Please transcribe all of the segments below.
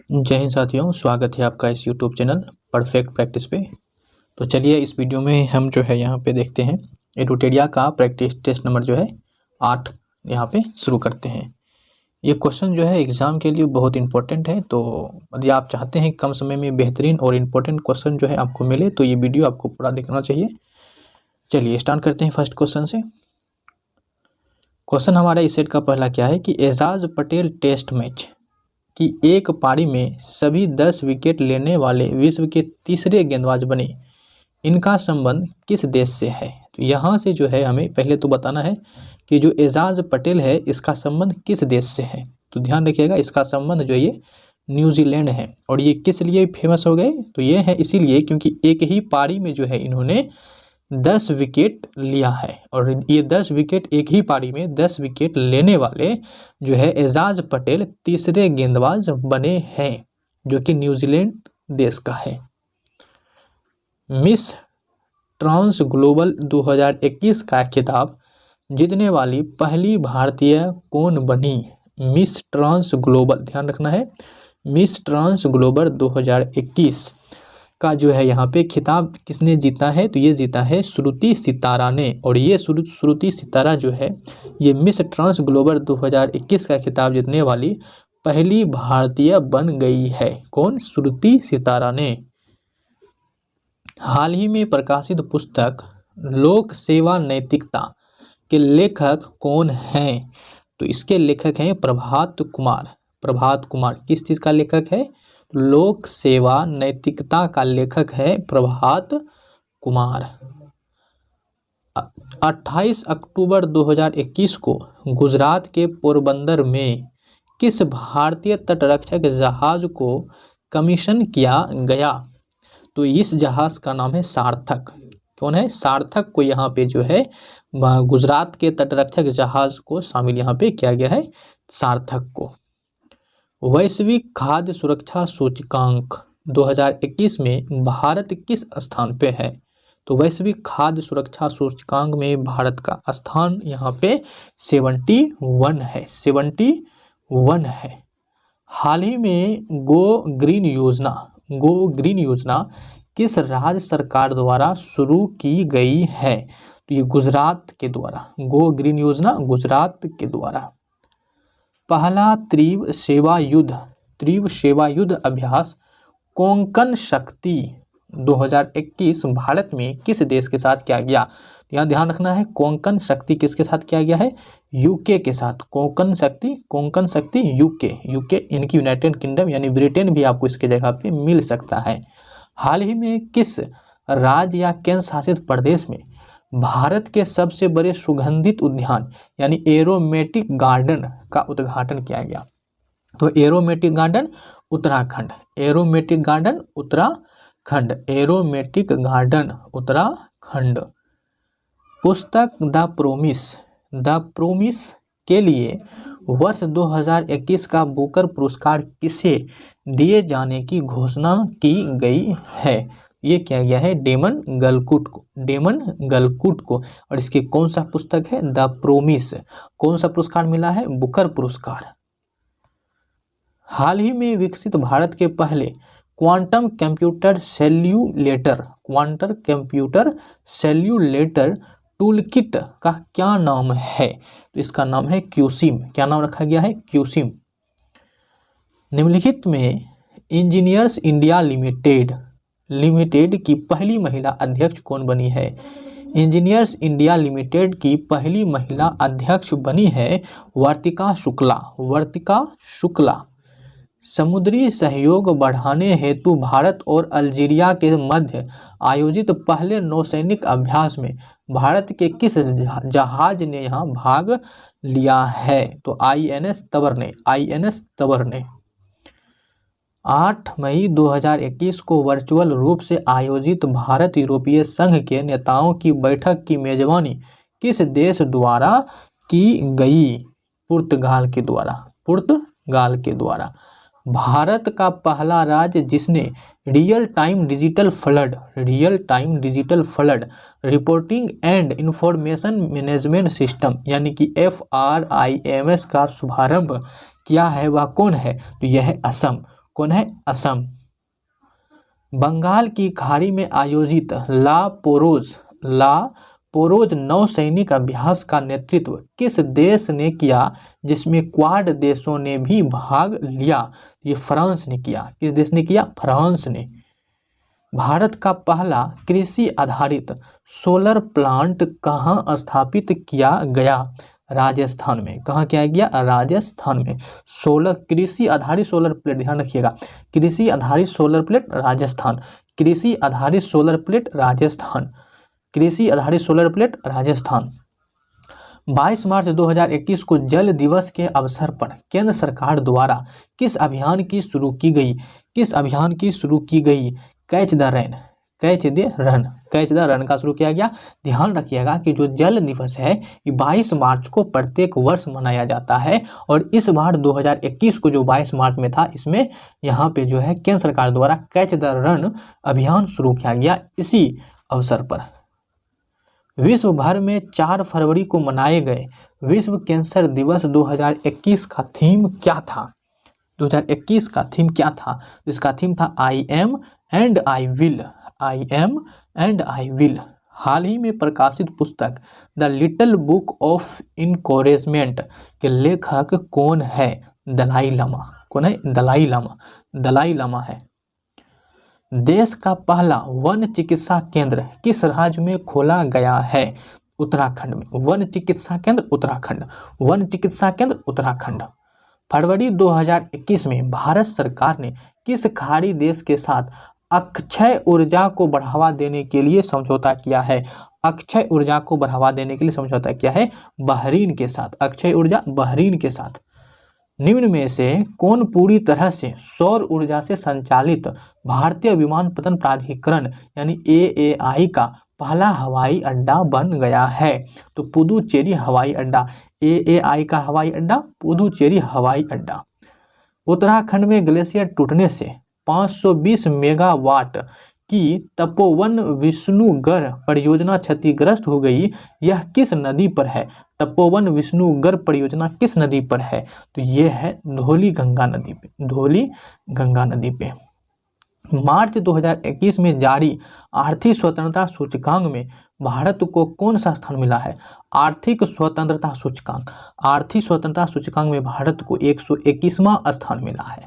जय हिंद साथियों, स्वागत है आपका इस यूट्यूब चैनल परफेक्ट प्रैक्टिस पे। तो चलिए इस वीडियो में हम जो है यहाँ पे देखते हैं एडुटेरिया का प्रैक्टिस टेस्ट नंबर जो है 8 यहाँ पे शुरू करते हैं। ये क्वेश्चन जो है एग्ज़ाम के लिए बहुत इंपॉर्टेंट है, तो यदि आप चाहते हैं कम समय में बेहतरीन और इम्पोर्टेंट क्वेश्चन जो है आपको मिले तो ये वीडियो आपको पूरा देखना चाहिए। चलिए स्टार्ट करते हैं फर्स्ट क्वेश्चन से। क्वेश्चन हमारा इस सेट का पहला क्या है कि एजाज पटेल टेस्ट मैच कि एक पारी में सभी 10 विकेट लेने वाले विश्व के तीसरे गेंदबाज बने, इनका संबंध किस देश से है। तो यहाँ से जो है हमें पहले तो बताना है कि जो एजाज पटेल है इसका संबंध किस देश से है। तो ध्यान रखिएगा, इसका संबंध जो ये न्यूजीलैंड है। और ये किस लिए फेमस हो गए, तो ये है इसीलिए क्योंकि एक ही पारी में जो है इन्होंने 10 विकेट लिया है। और ये 10 विकेट एक ही पारी में 10 विकेट लेने वाले जो है एजाज पटेल तीसरे गेंदबाज बने हैं, जो कि न्यूजीलैंड देश का है। मिस ट्रांस ग्लोबल 2021 का खिताब जीतने वाली पहली भारतीय कौन बनी। मिस ट्रांस ग्लोबल, ध्यान रखना है, मिस ट्रांस ग्लोबल 2021 का जो है यहाँ पे खिताब किसने जीता है, तो ये जीता है श्रुति सितारा ने। और ये श्रुति सितारा जो है ये मिस ट्रांस ग्लोबल 2021 का खिताब जीतने वाली पहली भारतीय बन गई है। कौन? श्रुति सितारा ने। हाल ही में प्रकाशित पुस्तक लोक सेवा नैतिकता के लेखक कौन हैं, तो इसके लेखक हैं प्रभात कुमार। प्रभात कुमार किस चीज़ का लेखक है? लोक सेवा नैतिकता का लेखक है प्रभात कुमार। 28 अक्टूबर 2021 को गुजरात के पोरबंदर में किस भारतीय तटरक्षक जहाज को कमीशन किया गया, तो इस जहाज का नाम है सार्थक। कौन है? सार्थक को यहाँ पे जो है गुजरात के तटरक्षक जहाज को शामिल यहाँ पे किया गया है, सार्थक को। वैश्विक खाद्य सुरक्षा सूचकांक 2021 में भारत किस स्थान पे है, तो वैश्विक खाद्य सुरक्षा सूचकांक में भारत का स्थान यहाँ पे 71 है, 71 है। हाल ही में गो ग्रीन योजना किस राज्य सरकार द्वारा शुरू की गई है, तो ये गुजरात के द्वारा। गो ग्रीन योजना गुजरात के द्वारा। पहला त्रिव सेवा युद्ध अभ्यास कोंकण शक्ति 2021 भारत में किस देश के साथ किया गया। यहाँ ध्यान रखना है, कोंकण शक्ति किसके साथ किया गया है? यूके के साथ। कोंकण शक्ति यूके इनकी यूनाइटेड किंगडम यानी ब्रिटेन भी आपको इसके जगह पे मिल सकता है। हाल ही में किस राज्य या केंद्र शासित प्रदेश में भारत के सबसे बड़े सुगंधित उद्यान यानी एरोमेटिक गार्डन का उद्घाटन किया गया, तो aromatic garden Uttarakhand. Aromatic garden Uttarakhand. पुस्तक द प्रोमिस के लिए वर्ष 2021 का बुकर पुरस्कार किसे दिए जाने की घोषणा की गई है, ये किया गया है डेमन गलकुट को। और इसकी कौन सा पुस्तक है? The promise. कौन सा पुरस्कार मिला है? बुकर पुरस्कार। हाल ही में विकसित भारत के पहले क्वांटम कंप्यूटर सेल्यूलेटर टूलकिट का क्या नाम है, तो इसका नाम है क्यूसिम। क्या नाम रखा गया है? क्यूसिम। निम्नलिखित में इंजीनियर्स इंडिया लिमिटेड की पहली महिला अध्यक्ष कौन बनी है? इंजीनियर्स इंडिया लिमिटेड की पहली महिला अध्यक्ष बनी है वर्तिका शुक्ला। समुद्री सहयोग बढ़ाने हेतु भारत और अल्जीरिया के मध्य आयोजित पहले नौसैनिक अभ्यास में भारत के किस जहाज ने यहाँ भाग लिया है, तो INS तबर ने। 8 मई 2021 को वर्चुअल रूप से आयोजित भारत यूरोपीय संघ के नेताओं की बैठक की मेजबानी किस देश द्वारा की गई? पुर्तगाल के द्वारा। भारत का पहला राज्य जिसने real time digital flood reporting and information management system यानी कि FRIMS का शुभारंभ किया है वह कौन है, तो यह है असम। कौन है? असम। बंगाल की खाड़ी में आयोजित लापोरोज नौसैनिक अभ्यास का नेतृत्व किस देश ने किया, जिसमें क्वाड देशों ने भी भाग लिया? ये फ्रांस ने किया। किस देश ने किया? फ्रांस ने। भारत का पहला कृषि आधारित सोलर प्लांट कहाँ स्थापित किया गया? राजस्थान में। कहाँ किया गया? राजस्थान में। कृषि आधारित सोलर प्लेट, ध्यान रखिएगा, कृषि आधारित सोलर प्लेट राजस्थान, कृषि आधारित सोलर प्लेट राजस्थान, कृषि आधारित सोलर प्लेट राजस्थान। 22 मार्च 2021 को जल दिवस के अवसर पर केंद्र सरकार द्वारा किस अभियान की शुरू की गई? किस अभियान की शुरू की गई? Catch the run, catch the run का शुरू किया गया। ध्यान रखिएगा कि जो जल दिवस है ये 22 मार्च को प्रत्येक वर्ष मनाया जाता है और इस बार 2021 को जो 22 मार्च में था, इसमें यहाँ पे जो है केंद्र सरकार द्वारा कैच द रन अभियान शुरू किया गया इसी अवसर पर। विश्व भर में 4 फरवरी को मनाए गए विश्व कैंसर दिवस 2021 का थीम क्या था? 2021 का थीम क्या था? इसका थीम था I am and I will, I am and I will. हाल ही में प्रकाशित पुस्तक the little book of encouragement के लेखक कौन है? दलाई लामा। कौन है? दलाई लामा। दलाई लामा है। देश का पहला वन चिकित्सा केंद्र किस राज्य में खोला गया है? उत्तराखंड में। वन चिकित्सा केंद्र उत्तराखंड, वन चिकित्सा केंद्र उत्तराखंड। फरवरी 2021 में भारत सरकार ने किस खाड़ी देश के साथ अक्षय ऊर्जा को बढ़ावा देने के लिए समझौता किया है? अक्षय ऊर्जा को बढ़ावा देने के लिए समझौता किया है बहरीन के साथ। अक्षय ऊर्जा बहरीन के साथ। निम्न में से कौन पूरी तरह से सौर ऊर्जा से संचालित भारतीय विमानपत्तन प्राधिकरण यानी AAI का पहला हवाई अड्डा बन गया है? तो पुदुचेरी हवाई अड्डा। AAI का हवाई अड्डा पुदुचेरी हवाई अड्डा। उत्तराखंड में ग्लेशियर टूटने से 520 मेगावाट की तपोवन विष्णुगढ़ परियोजना क्षतिग्रस्त हो गई। यह किस नदी पर है? तपोवन विष्णुगढ़ परियोजना किस नदी पर है? तो यह है धौली गंगा नदी पे, धौली गंगा नदी पे। मार्च 2021 में जारी आर्थिक स्वतंत्रता सूचकांक में भारत को कौन सा स्थान मिला है? आर्थिक स्वतंत्रता सूचकांक, आर्थिक स्वतंत्रता सूचकांक में भारत को 121वां स्थान मिला है।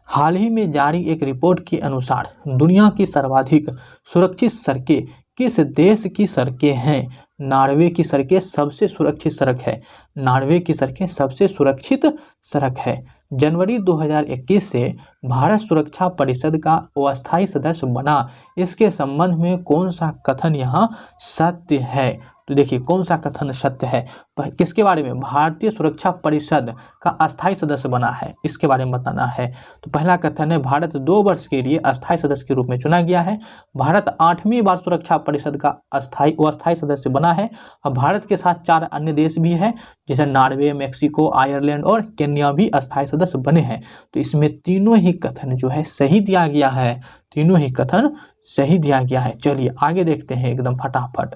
हाल ही में जारी एक रिपोर्ट के अनुसार दुनिया की सर्वाधिक सुरक्षित सड़कें किस देश की सड़कें हैं? नॉर्वे की सड़कें सबसे सुरक्षित सड़क है। नॉर्वे की सड़कें सबसे सुरक्षित सड़क है। जनवरी 2021 से भारत सुरक्षा परिषद का अस्थायी सदस्य बना। इसके संबंध में कौन सा कथन यहाँ सत्य है? तो देखिए कौन सा कथन सत्य है। किसके बारे में? भारतीय सुरक्षा परिषद का अस्थायी सदस्य बना है, इसके बारे में बताना है। तो पहला कथन है भारत 2 वर्ष के लिए अस्थायी सदस्य के रूप में चुना गया है। भारत 8वीं बार सुरक्षा परिषद का अस्थायी सदस्य बना है। अब भारत के साथ 4 अन्य देश भी हैं, जैसे नॉर्वे, मेक्सिको, आयरलैंड और केन्या भी अस्थायी सदस्य बने हैं। तो इसमें तीनों ही कथन जो है सही दिया गया है, तीनों ही कथन सही दिया गया है। चलिए आगे देखते हैं एकदम फटाफट।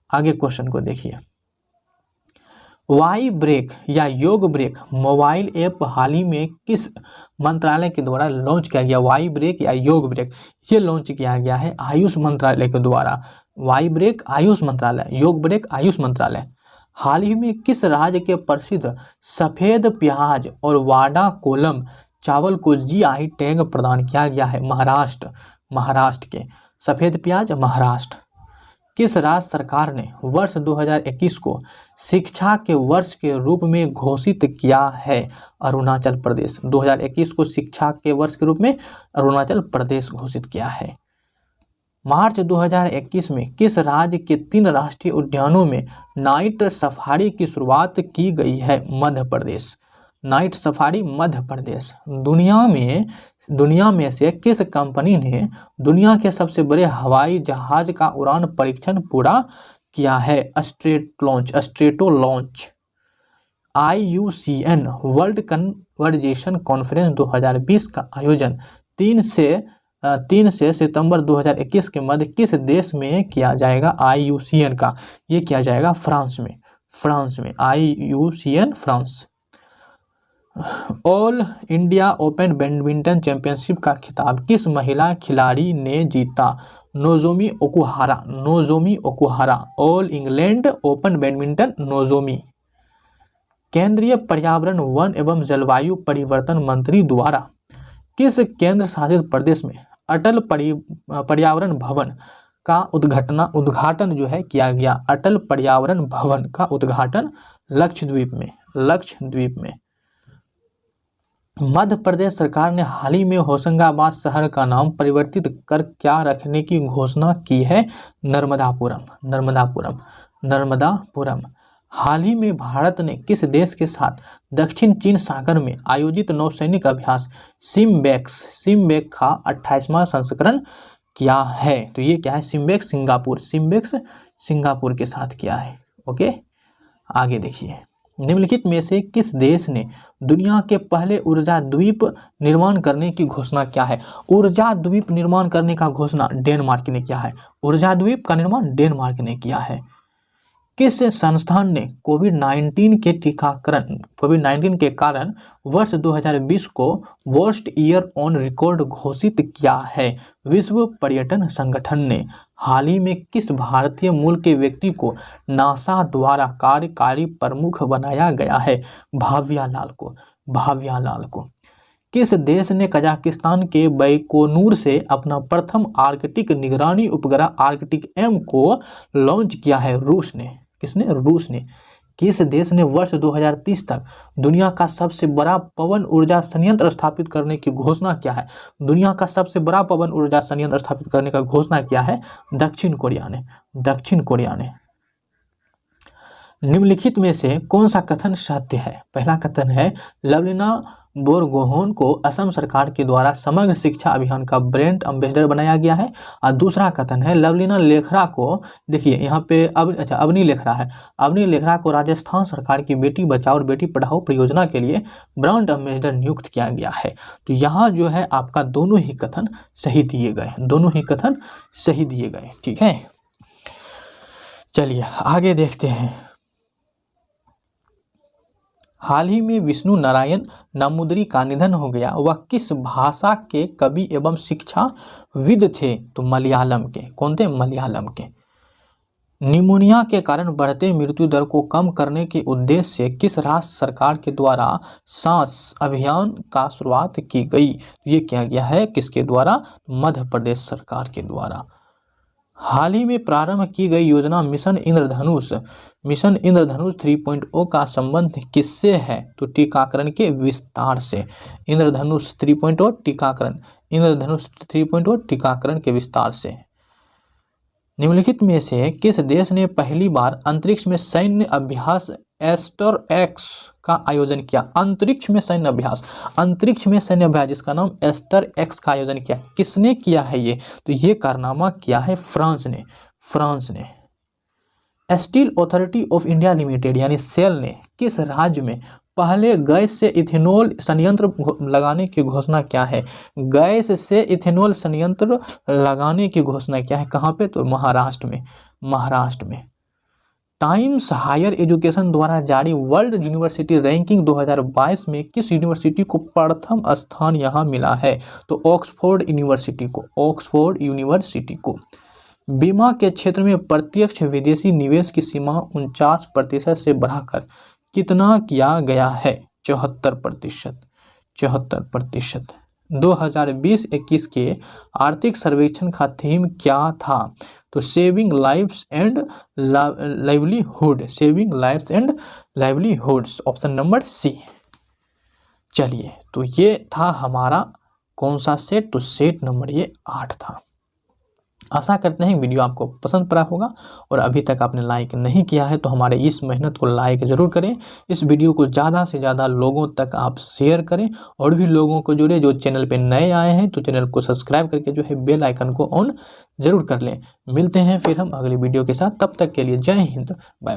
आगे क्वेश्चन को देखिए। वाई ब्रेक या योग ब्रेक मोबाइल ऐप हाल ही में किस मंत्रालय के द्वारा लॉन्च किया गया? वाई ब्रेक या योग ब्रेक ये लॉन्च किया गया है आयुष मंत्रालय के द्वारा। वाई ब्रेक आयुष मंत्रालय, योग ब्रेक आयुष मंत्रालय। हाल ही में किस राज्य के प्रसिद्ध सफेद प्याज और वाडा कोलम चावल को GI टैग प्रदान किया गया है? महाराष्ट्र, महाराष्ट्र के सफेद प्याज महाराष्ट्र। किस राज्य सरकार ने वर्ष 2021 को शिक्षा के वर्ष के रूप में घोषित किया है? अरुणाचल प्रदेश। 2021 को शिक्षा के वर्ष के रूप में अरुणाचल प्रदेश घोषित किया है। मार्च 2021 में किस राज्य के 3 राष्ट्रीय उद्यानों में नाइट सफारी की शुरुआत की गई है? मध्य प्रदेश। Night safari Madhya Pradesh. दुनिया में से किस कंपनी ने दुनिया के सबसे बड़े हवाई जहाज का उड़ान परीक्षण पूरा किया है? Strato launch. IUCN world conversation conference 2020 का आयोजन 3 से सितंबर 2021 के मध्य किस देश में किया जाएगा? IUCN का ये किया जाएगा फ्रांस में, IUCN France. All India open badminton championship का खिताब किस महिला खिलाड़ी ने जीता? Nozomi Okuhara. All England open badminton Nozomi. केंद्रीय पर्यावरण, वन एवं जलवायु परिवर्तन मंत्री द्वारा किस केंद्र शासित प्रदेश में अटल पर्यावरण भवन का उद्घाटन जो है किया गया? अटल पर्यावरण भवन का उद्घाटन लक्षद्वीप में। मध्य प्रदेश सरकार ने हाल ही में होशंगाबाद शहर का नाम परिवर्तित कर क्या रखने की घोषणा की है? नर्मदापुरम। हाल ही में भारत ने किस देश के साथ दक्षिण चीन सागर में आयोजित नौसैनिक अभ्यास सिम्बेक का 28वां संस्करण किया है? तो ये क्या है? सिम्बेक्स सिंगापुर के साथ किया है। ओके, आगे देखिए, निम्नलिखित में से किस देश ने दुनिया के पहले ऊर्जा द्वीप निर्माण करने की घोषणा किया है? ऊर्जा द्वीप निर्माण करने का घोषणा डेनमार्क ने किया है। ऊर्जा द्वीप का निर्माण डेनमार्क ने किया है। किस संस्थान ने कोविड-19 के कारण वर्ष 2020 को वर्स्ट ईयर ऑन रिकॉर्ड घोषित किया है? विश्व पर्यटन संगठन ने हाल ही में किस भारतीय मूल के व्यक्ति को नासा द्वारा कार्यकारी प्रमुख बनाया गया है? भाव्या लाल को। किस देश ने कजाकिस्तान के बैकोनूर से अपना प्रथम आर्कटिक निगरानी उपग्रह आर्कटिक M को लॉन्च किया है? रूस ने। किस देश ने वर्ष 2030 तक दुनिया का सबसे बड़ा पवन ऊर्जा संयंत्र स्थापित करने की घोषणा किया है? दुनिया का सबसे बड़ा पवन ऊर्जा संयंत्र स्थापित करने का घोषणा किया है दक्षिण कोरिया ने। निम्नलिखित में से कौन सा कथन सत्य है? पहला कथन है लवलीना बोरगोहेन को असम सरकार के द्वारा समग्र शिक्षा अभियान का ब्रांड एम्बेसडर बनाया गया है। और दूसरा कथन है लवलीना लेखरा को, देखिए यहाँ पे अवनी लेखरा को राजस्थान सरकार की बेटी बचाओ और बेटी पढ़ाओ परियोजना के लिए ब्रांड एम्बेसडर नियुक्त किया गया है। तो यहाँ जो है आपका दोनों ही कथन सही दिए गए। ठीक है, चलिए आगे देखते हैं। हाल ही में विष्णु नारायण नामुदरी का निधन हो गया। वह किस भाषा के कवि एवं शिक्षाविद थे? तो मलयालम के। कौन थे? मलयालम के। निमोनिया के कारण बढ़ते मृत्यु दर को कम करने के उद्देश्य से किस राष्ट्र सरकार के द्वारा सांस अभियान का शुरुआत की गई? ये किया गया है किसके द्वारा? मध्य प्रदेश सरकार के द्वारा। हाल ही में प्रारंभ की गई योजना मिशन इंद्रधनुष 3.0 का संबंध किससे है? तो टीकाकरण के विस्तार से। इंद्रधनुष 3.0 टीकाकरण के विस्तार से। निम्नलिखित में से किस देश ने पहली बार अंतरिक्ष में सैन्य अभ्यास एस्टर एक्स का आयोजन किया? अंतरिक्ष में सैन्य अभ्यास जिसका नाम एस्टर एक्स का आयोजन किया। किसने किया है ये? तो ये कारनामा किया है फ्रांस ने। Steel authority of India limited यानी सेल ने किस राज्य में पहले गैस से इथेनॉल संयंत्र लगाने की घोषणा क्या है? गैस से इथेनॉल संयंत्र लगाने की घोषणा क्या है? कहाँ पे? तो महाराष्ट्र में। टाइम्स हायर एजुकेशन द्वारा जारी वर्ल्ड यूनिवर्सिटी रैंकिंग 2022 में किस यूनिवर्सिटी को प्रथम स्थान यहाँ मिला है? तो ऑक्सफोर्ड यूनिवर्सिटी को। बीमा के क्षेत्र में प्रत्यक्ष विदेशी निवेश की सीमा 49% से बढ़ाकर कितना किया गया है? 74%। 2020-21 के आर्थिक सर्वेक्षण का थीम क्या था? तो saving lives and livelihoods, option number C. चलिए, तो ये था हमारा कौन सा सेट? तो सेट नंबर ये 8 था। आशा करते हैं वीडियो आपको पसंद पड़ा होगा, और अभी तक आपने लाइक नहीं किया है तो हमारे इस मेहनत को लाइक ज़रूर करें। इस वीडियो को ज़्यादा से ज़्यादा लोगों तक आप शेयर करें, और भी लोगों को जोड़े जो चैनल पे नए आए हैं तो चैनल को सब्सक्राइब करके जो है बेल आइकन को ऑन ज़रूर कर लें। मिलते हैं फिर हम अगली वीडियो के साथ, तब तक के लिए जय हिंद, बाय।